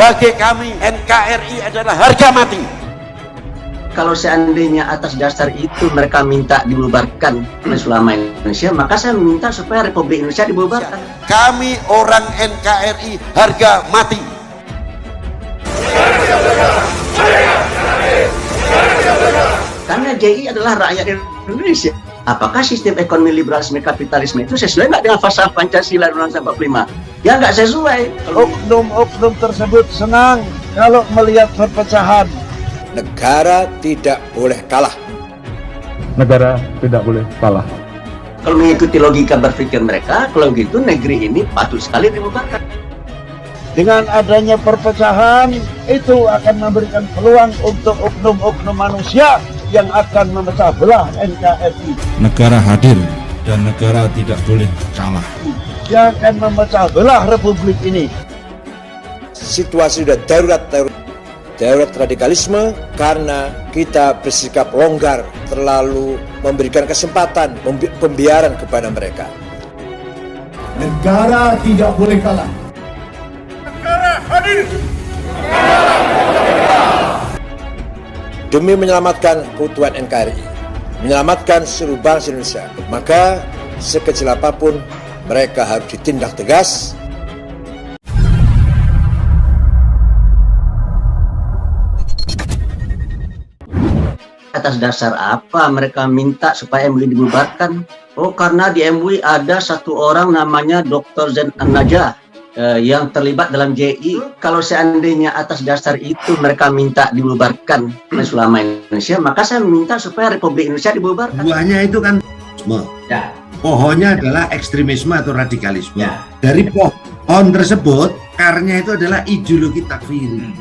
Bagi kami NKRI adalah harga mati. Kalau seandainya atas dasar itu mereka minta dibubarkan oleh ulama Indonesia, maka saya minta supaya Republik Indonesia dibubarkan. Kami orang NKRI harga mati. Karena JI adalah rakyat Indonesia. Apakah sistem ekonomi liberalisme kapitalisme itu sesuai nggak dengan falsafah Pancasila Undang-Undang 45? Ya nggak sesuai. Oknum-oknum tersebut senang kalau melihat perpecahan. Negara tidak boleh kalah. Negara tidak boleh kalah. Kalau mengikuti logika berpikir mereka, kalau gitu negeri ini patut sekali dibubarkan. Dengan adanya perpecahan, itu akan memberikan peluang untuk oknum-oknum manusia yang akan memecah belah NKRI. Negara hadir dan negara tidak boleh kalah. Yang akan memecah belah Republik ini. Situasi sudah darurat radikalisme karena kita bersikap longgar, terlalu memberikan kesempatan, pembiaran kepada mereka. Negara tidak boleh kalah. Negara hadir. Demi menyelamatkan keutuhan NKRI, menyelamatkan seluruh bangsa Indonesia, maka sekecil apapun mereka harus ditindak tegas. Atas dasar apa mereka minta supaya MUI dibubarkan? Oh, karena di MUI ada satu orang namanya Dr. Zain An-Najah yang terlibat dalam JI. Kalau seandainya atas dasar itu mereka minta dibubarkan oleh ulama Indonesia, maka saya minta supaya Republik Indonesia dibubarkan. Buahnya itu kan Ya. pohonnya adalah ekstremisme atau radikalisme. Ya. Dari pohon tersebut, akarnya itu adalah ideologi takfiri.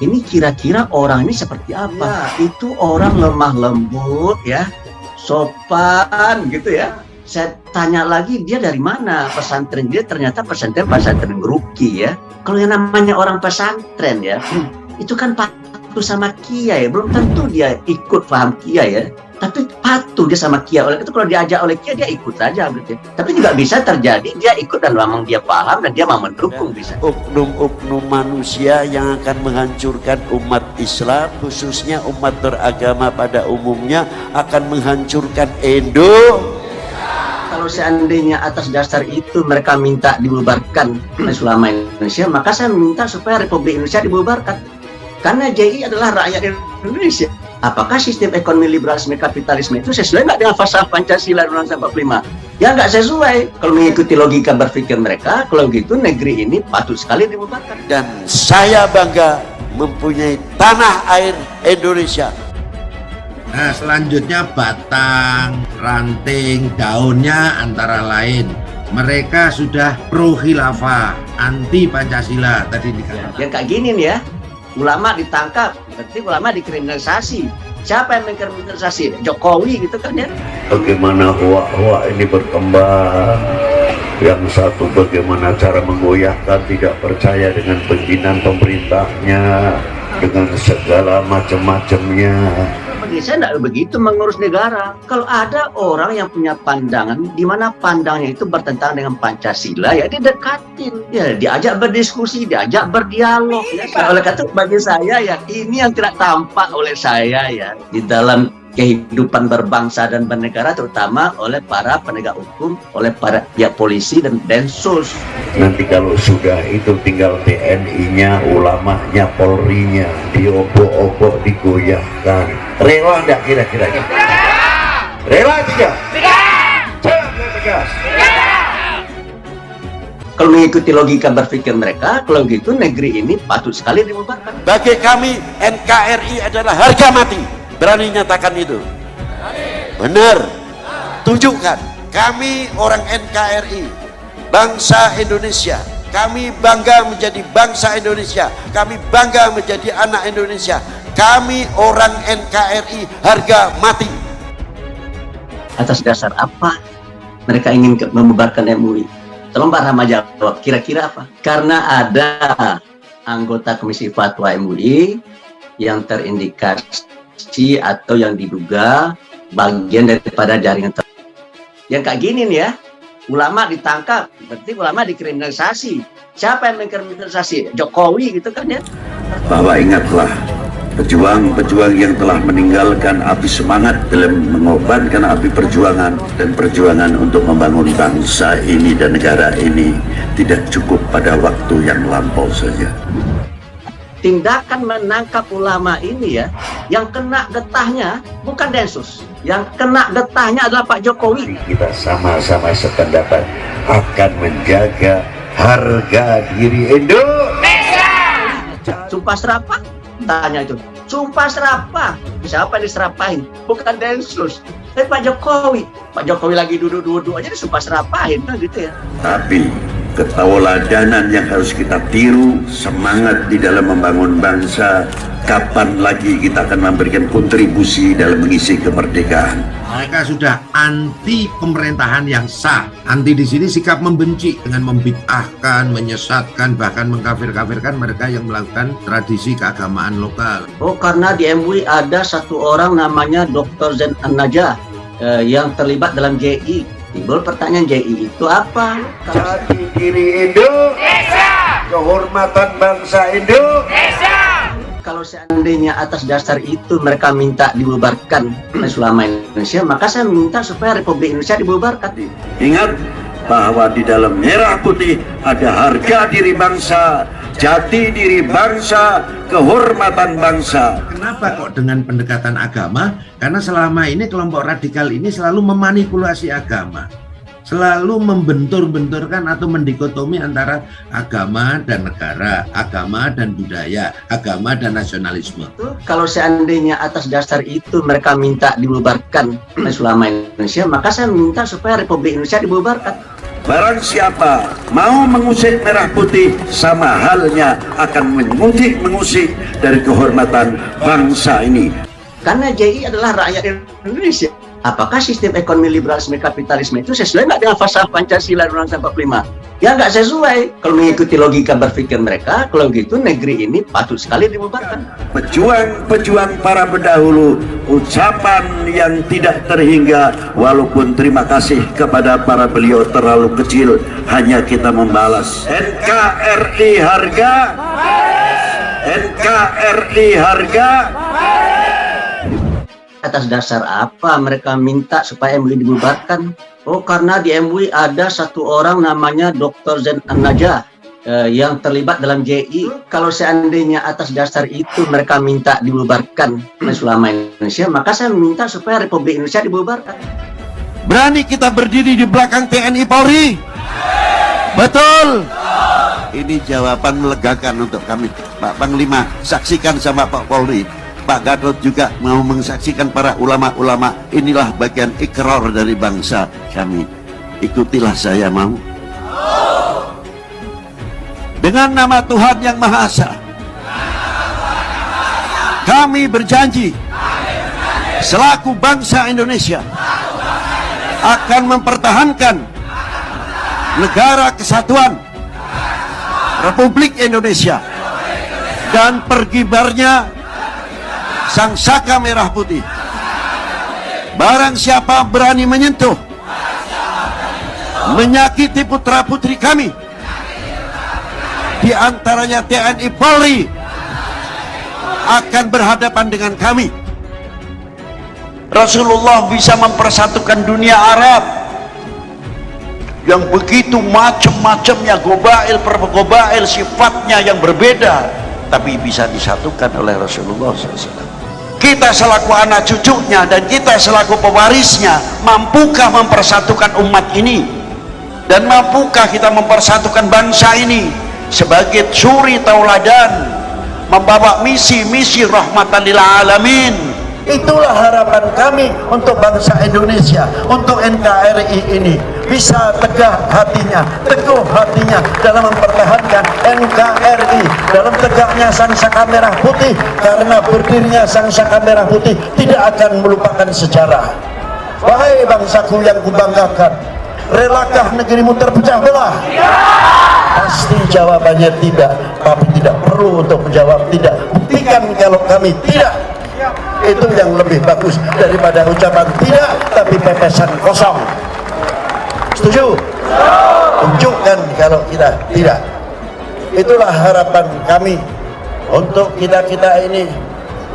Ini kira-kira orang ini seperti apa? Ya. Itu orang lemah lembut ya, sopan gitu ya. Saya tanya lagi, dia dari mana pesantren dia? Ternyata pesantren Ruki ya. Kalau yang namanya orang pesantren ya, itu kan patuh sama kiai. Belum tentu dia ikut paham kiai ya, tapi patuh dia sama kiai. Oleh itu kalau diajak oleh kiai dia ikut saja gitu. Tapi juga bisa terjadi dia ikut dan memang dia paham dan dia mau mendukung bisa. Oknum-oknum manusia yang akan menghancurkan umat Islam, khususnya umat beragama pada umumnya, akan menghancurkan Kalau seandainya atas dasar itu mereka minta dibubarkan oleh ulama Indonesia, maka saya minta supaya Republik Indonesia dibubarkan. Karena JI adalah rakyat Indonesia. Apakah sistem ekonomi liberalisme kapitalisme itu sesuai nggak dengan falsafah Pancasila Undang-Undang 45? Ya nggak sesuai. Kalau mengikuti logika berpikir mereka, kalau gitu negeri ini patut sekali dibubarkan. Dan saya bangga mempunyai tanah air Indonesia. Nah, selanjutnya batang, ranting, daunnya antara lain. Mereka sudah pro khilafah, anti Pancasila tadi dikatakan. Yang kayak gini nih ya, ulama ditangkap, berarti ulama dikriminalisasi. Siapa yang mengkriminalisasi? Jokowi gitu kan ya. Bagaimana hoak-hoak ini berkembang. Yang satu bagaimana cara menggoyahkan, tidak percaya dengan pimpinan pemerintahnya, dengan segala macam-macamnya. Saya tidak begitu mengurus negara. Kalau ada orang yang punya pandangan di mana pandangnya itu bertentangan dengan Pancasila, ya didekatin, ya diajak berdiskusi, diajak berdialog. Ya. Oleh karena itu bagi saya ya ini yang tidak tampak oleh saya ya di dalam kehidupan berbangsa dan bernegara, terutama oleh para penegak hukum, oleh para pihak polisi dan Densus. Nanti kalau sudah itu tinggal TNI-nya, ulamanya, Polri-nya, diobok-obok, digoyahkan. Rela enggak kira-kira? Rela tidak? Jangan tegas. Kalau mengikuti logika berpikir mereka, kalau gitu negeri ini patut sekali dibubarkan. Bagi kami NKRI adalah harga mati. Berani nyatakan itu? Benar. Tunjukkan. Kami orang NKRI, bangsa Indonesia. Kami bangga menjadi bangsa Indonesia. Kami bangga menjadi anak Indonesia. Kami orang NKRI harga mati. Atas dasar apa mereka ingin membubarkan MUI? Tolong Pak Rahmat jawab, kira-kira apa? Karena ada anggota Komisi Fatwa MUI yang terindikasi atau yang diduga bagian daripada jaringan yang kayak gini nih ya. ulama ditangkap, berarti ulama dikriminalisasi. Siapa yang mengkriminalisasi? Jokowi gitu kan ya. Bahwa ingatlah, pejuang-pejuang yang telah meninggalkan api semangat dalam mengorbankan api perjuangan dan perjuangan untuk membangun bangsa ini dan negara ini tidak cukup pada waktu yang lampau saja. Tindakan menangkap ulama ini ya, yang kena getahnya bukan Densus, yang kena getahnya adalah Pak Jokowi. Kita sama-sama sependapat akan menjaga harga diri Indonesia. Sumpah serapah? Tanya itu. Sumpah serapah. Siapa yang diserapahin? Bukan Densus. Tapi Pak Jokowi. Pak Jokowi lagi duduk-duduk aja disumpah serapahin kan gitu ya. Tapi ketauladanan yang harus kita tiru, semangat di dalam membangun bangsa. Kapan lagi kita akan memberikan kontribusi dalam mengisi kemerdekaan? Mereka sudah anti pemerintahan yang sah. Anti di sini sikap membenci dengan membid'ahkan, menyesatkan, bahkan mengkafir-kafirkan mereka yang melakukan tradisi keagamaan lokal. Oh, karena di MUI ada satu orang namanya Dr. Zain An-Najah yang terlibat dalam JI. Timbul pertanyaan, JI itu apa? Jati diri Indonesia, kehormatan bangsa Indonesia. Kalau seandainya atas dasar itu mereka minta dibubarkan oleh ulama Indonesia, maka saya minta supaya Republik Indonesia dibubarkan. Ingat bahwa di dalam merah putih ada harga diri bangsa, jati diri bangsa, kehormatan bangsa. Kenapa kok dengan pendekatan agama? Karena selama ini kelompok radikal ini selalu memanipulasi agama, selalu membentur-benturkan atau mendikotomi antara agama dan negara, agama dan budaya, agama dan nasionalisme. Kalau seandainya atas dasar itu mereka minta dibubarkan oleh ulama Indonesia, maka saya minta supaya Republik Indonesia dibubarkan. Barang siapa mau mengusik merah putih, sama halnya akan mengusik dari kehormatan bangsa ini. Karena JI adalah rakyat Indonesia. Apakah sistem ekonomi liberalisme kapitalisme itu sesuai nggak dengan falsafah Pancasila dan Undang-Undang 45? Ya nggak sesuai. Kalau mengikuti logika berpikir mereka, kalau gitu negeri ini patut sekali dibubarkan. Pejuang-pejuang para pendahulu, ucapan yang tidak terhingga, walaupun terima kasih kepada para beliau terlalu kecil, hanya kita membalas. NKRI harga, NKRI harga. Atas dasar apa mereka minta supaya MUI dibubarkan? Oh, karena di MUI ada satu orang namanya Dr. Zain An-Najah yang terlibat dalam JI. Kalau seandainya atas dasar itu mereka minta dibubarkan oleh ulama Indonesia, maka saya minta supaya Republik Indonesia dibubarkan. Berani kita berdiri di belakang TNI Polri? Betul. Ini jawaban melegakan untuk kami, Pak Panglima. Saksikan sama Pak Polri. Pak Gatot juga mau mensaksikan para ulama-ulama. Inilah bagian ikrar dari bangsa kami. Ikutilah saya, mau. Dengan nama Tuhan Yang Maha Esa, kami berjanji selaku bangsa Indonesia akan mempertahankan negara kesatuan Republik Indonesia dan pergibarnya sang saka merah putih. Barang siapa berani menyentuh, menyakiti putra putri kami, di antaranya TNI Polri, akan berhadapan dengan kami. Rasulullah bisa mempersatukan dunia Arab yang begitu macam-macamnya, gobail per gobail, sifatnya yang berbeda, tapi bisa disatukan oleh Rasulullah SAW. Kita selaku anak cucunya dan kita selaku pewarisnya, mampukah mempersatukan umat ini? Dan mampukah kita mempersatukan bangsa ini sebagai suri tauladan, membawa misi-misi rahmatan lil alamin? Itulah harapan kami untuk bangsa Indonesia, untuk NKRI ini bisa tegak hatinya, teguh hatinya dalam mempertahankan NKRI, dalam tegaknya sang saka merah putih, karena berdirinya sang saka merah putih tidak akan melupakan sejarah. Wahai bangsaku yang kubanggakan, relakah negerimu terpecah belah? Pasti jawabannya tidak, tapi tidak perlu untuk menjawab tidak. Buktikan kalau kami tidak. Itu yang lebih bagus daripada ucapan tidak tapi pepesan kosong. Setuju? Tunjukkan kalau kita tidak. Itulah harapan kami untuk kita-kita ini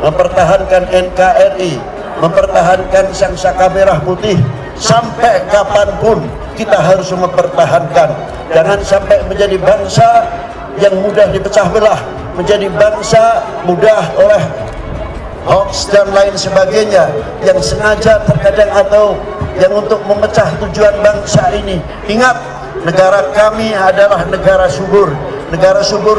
mempertahankan NKRI, mempertahankan sang saka merah putih sampai kapanpun. Kita harus mempertahankan. Jangan sampai menjadi bangsa yang mudah dipecah belah, menjadi bangsa mudah oleh hoax dan lain sebagainya yang sengaja terkadang atau yang untuk memecah tujuan bangsa ini. Ingat, negara kami adalah negara subur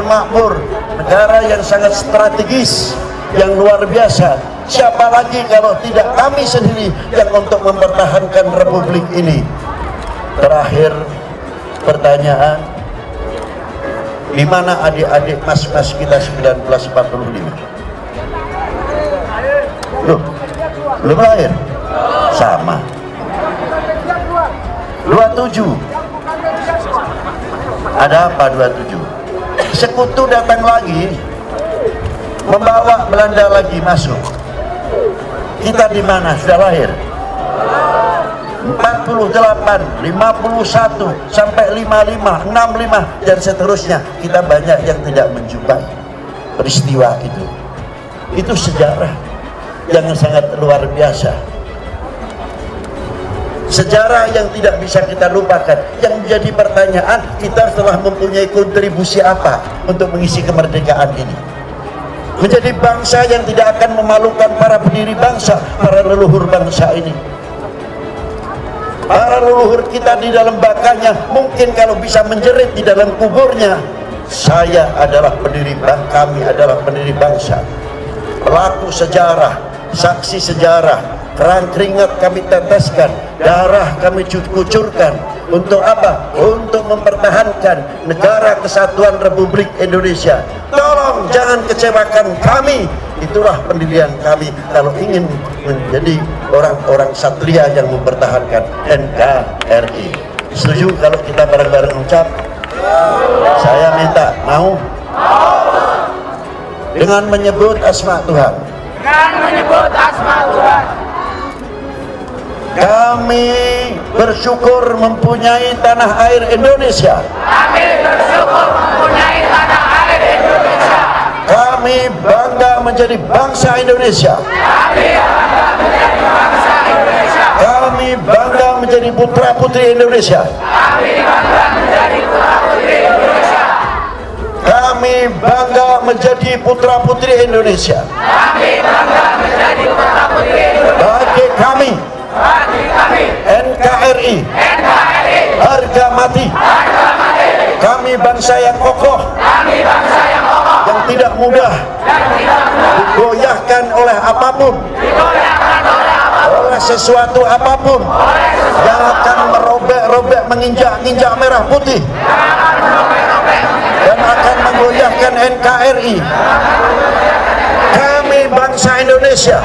makmur, negara yang sangat strategis, yang luar biasa. Siapa lagi kalau tidak kami sendiri yang untuk mempertahankan republik ini. Terakhir pertanyaan, di mana adik-adik mas-mas kita 1945? Loh, belum lahir? Sama. 27. Ada apa 27? Sekutu datang lagi, membawa Belanda lagi masuk. Kita di mana? Sudah lahir? 48, 51, sampai 55, 65, dan seterusnya. Kita banyak yang tidak menjumpai peristiwa itu. Itu sejarah yang sangat luar biasa. Sejarah yang tidak bisa kita lupakan. Yang menjadi pertanyaan, kita telah mempunyai kontribusi apa untuk mengisi kemerdekaan ini? Menjadi bangsa yang tidak akan memalukan para pendiri bangsa, para leluhur bangsa ini. Para leluhur kita di dalam bakanya, mungkin kalau bisa menjerit di dalam kuburnya, saya adalah pendiri bangsa, kami adalah pendiri bangsa. Pelaku sejarah, saksi sejarah, kerang keringat kami teteskan, darah kami kucurkan. Untuk apa? Untuk mempertahankan negara kesatuan Republik Indonesia. Tolong jangan kecewakan kami. Itulah pendirian kami kalau ingin menjadi orang-orang satria yang mempertahankan NKRI. Setuju kalau kita bareng-bareng ucap? Saya minta, mau? Dengan menyebut asma Tuhan. Kami bersyukur mempunyai tanah air Indonesia. Kami bangga menjadi bangsa Indonesia. Kami bangga menjadi putra putri Indonesia. Kami bangga menjadi putra putri Indonesia. Bagi kami NKRI harga mati. Kami bangsa yang kokoh, yang tidak mudah digoyahkan oleh apapun, oleh sesuatu apapun yang akan merobek-robek, menginjak-injak merah putih dan akan menggoyahkan NKRI. Kami bangsa Indonesia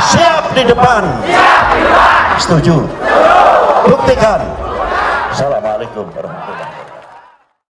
siap di depan. Setuju? Buktikan. Assalamualaikum warahmatullahi wabarakatuh.